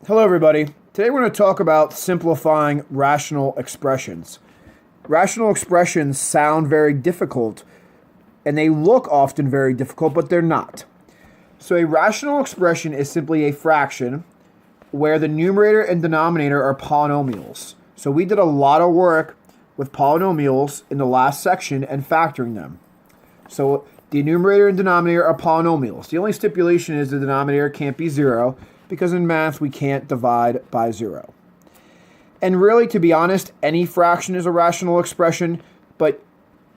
Hello everybody. Today we're going to talk about simplifying rational expressions. Rational expressions sound very difficult and they look often very difficult, but they're not. So a rational expression is simply a fraction where the numerator and denominator are polynomials. So we did a lot of work with polynomials in the last section and factoring them. So the numerator and denominator are polynomials. The only stipulation is the denominator can't be 0 because in math we can't divide by 0. And really, to be honest, any fraction is a rational expression, but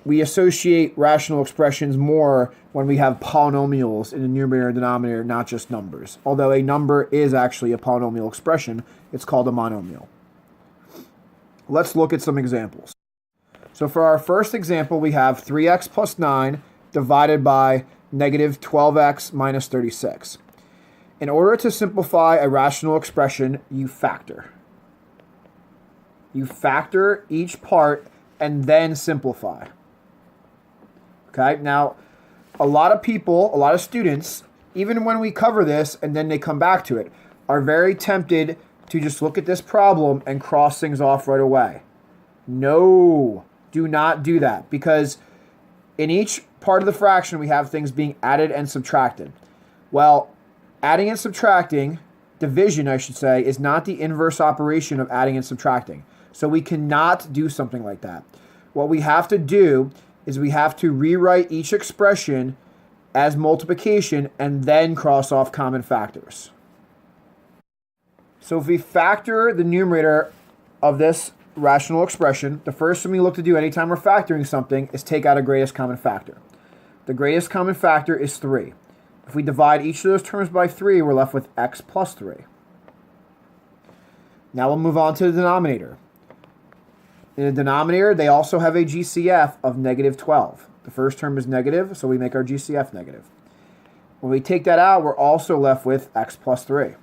we associate rational expressions more when we have polynomials in the numerator and denominator, not just numbers. Although a number is actually a polynomial expression, it's called a monomial. Let's look at some examples. So for our first example, we have 3x plus 9 divided by negative 12x minus 36. In order to simplify a rational expression, you factor. You factor each part and then simplify. Okay, now a lot of people, a lot of students, even when we cover this and then they come back to it, are very tempted to just look at this problem and cross things off right away. No, do not do that, because in each part of the fraction we have things being added and subtracted. Well, adding and subtracting, division I should say, is not the inverse operation of adding and subtracting. So we cannot do something like that. What we have to do is we have to rewrite each expression as multiplication and then cross off common factors. So if we factor the numerator of this rational expression, the first thing we look to do anytime we're factoring something is take out a greatest common factor. The greatest common factor is 3. If we divide each of those terms by 3, we're left with x plus 3. Now we'll move on to the denominator. In the denominator, they also have a GCF of negative 12. The first term is negative, so we make our GCF negative. When we take that out, we're also left with x plus 3.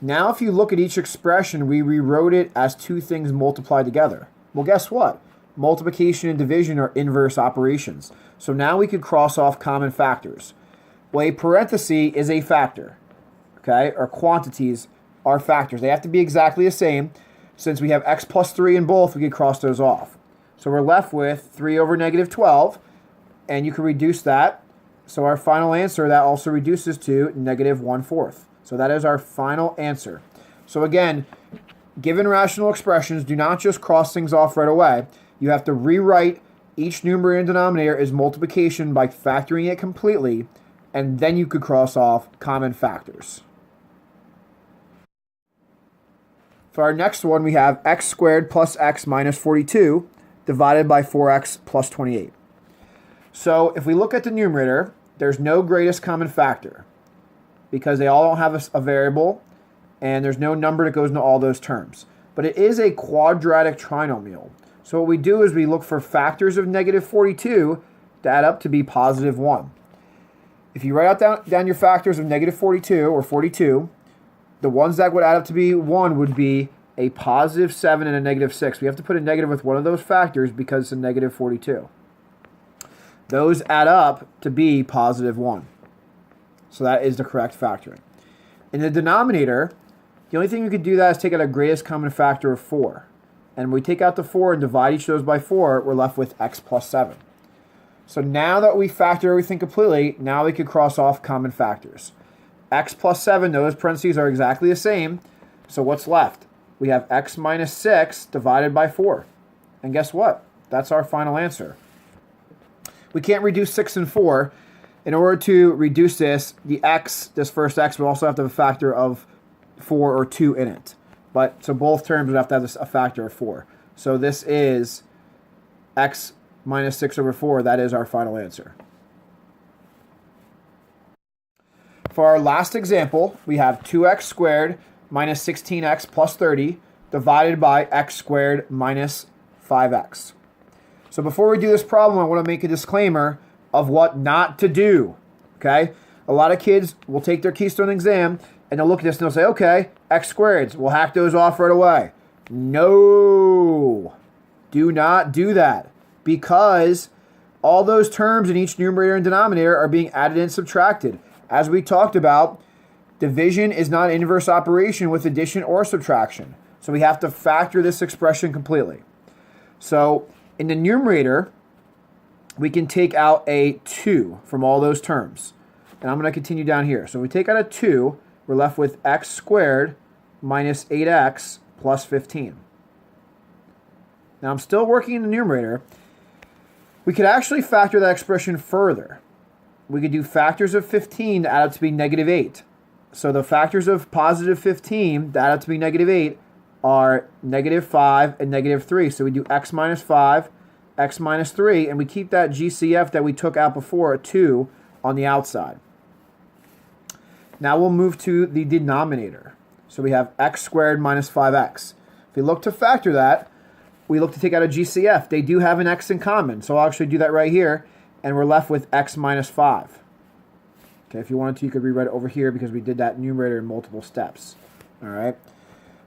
Now if you look at each expression, we rewrote it as two things multiplied together. Well, guess what? Multiplication and division are inverse operations. So now we could cross off common factors. Well, a parenthesis is a factor, okay? Or quantities are factors. They have to be exactly the same. Since we have x plus 3 in both, we can cross those off. So we're left with 3 over negative 12, and you can reduce that. So our final answer, that also reduces to negative 1/4. So that is our final answer. So again, given rational expressions, do not just cross things off right away. You have to rewrite each numerator and denominator as multiplication by factoring it completely, and then you could cross off common factors. For our next one, we have x squared plus x minus 42 divided by 4x plus 28. So if we look at the numerator, there's no greatest common factor because they all don't have a variable, and there's no number that goes into all those terms. But it is a quadratic trinomial. So what we do is we look for factors of negative 42 to add up to be positive 1. If you write out down your factors of negative 42 or 42, the ones that would add up to be 1 would be a positive 7 and a negative 6. We have to put a negative with one of those factors because it's a negative 42. Those add up to be positive 1. So that is the correct factoring. In the denominator, the only thing we could do that is take out a greatest common factor of 4. And when we take out the 4 and divide each of those by 4, we're left with x plus 7. So now that we factor everything completely, now we can cross off common factors. X plus 7, those parentheses are exactly the same. So what's left? We have x minus 6 divided by 4. And guess what? That's our final answer. We can't reduce 6 and 4. In order to reduce this, the x, this first x, would also have to have a factor of 4 or 2 in it. But so both terms would have to have a factor of 4. So this is x minus 6 over 4. That is our final answer. For our last example, we have 2x squared minus 16x plus 30 divided by x squared minus 5x. So before we do this problem, I want to make a disclaimer of what not to do, okay? A lot of kids will take their Keystone exam and they'll look at this and they'll say, okay, x squareds, we'll hack those off right away. No, do not do that, because all those terms in each numerator and denominator are being added and subtracted. As we talked about, Division is not an inverse operation with addition or subtraction. So we have to factor this expression completely. So in the numerator, we can take out a 2 from all those terms. And I'm going to continue down here. So we take out a 2, we're left with x squared minus 8x plus 15. Now I'm still working in the numerator. We could actually factor that expression further. We could do factors of 15 to add up to be negative 8. So the factors of positive 15 to add up to be negative 8 are negative 5 and negative 3. So we do x minus 5, x minus 3, and we keep that GCF that we took out before, a 2, on the outside. Now we'll move to the denominator. So we have x squared minus 5x. If we look to factor that, we look to take out a GCF. They do have an x in common, so I'll actually do that right here, and we're left with x minus 5. Okay, if you wanted to, you could rewrite it over here because we did that numerator in multiple steps. All right.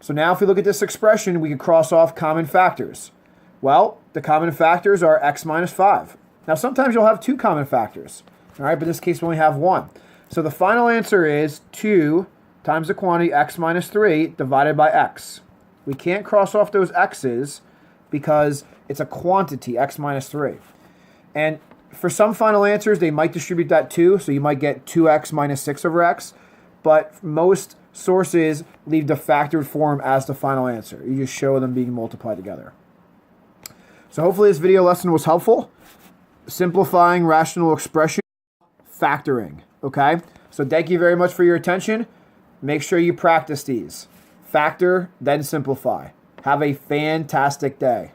So now if we look at this expression, we can cross off common factors. Well, the common factors are x minus 5. Now sometimes you'll have 2 common factors. All right, but in this case we only have 1. So the final answer is 2 times the quantity x minus 3 divided by x. We can't cross off those x's because it's a quantity, x minus 3. And for some final answers, they might distribute that 2, so you might get 2x minus 6 over x. But most sources leave the factored form as the final answer. You just show them being multiplied together. So hopefully this video lesson was helpful. Simplifying rational expression, factoring. Okay? So thank you very much for your attention. Make sure you practice these. Factor, then simplify. Have a fantastic day.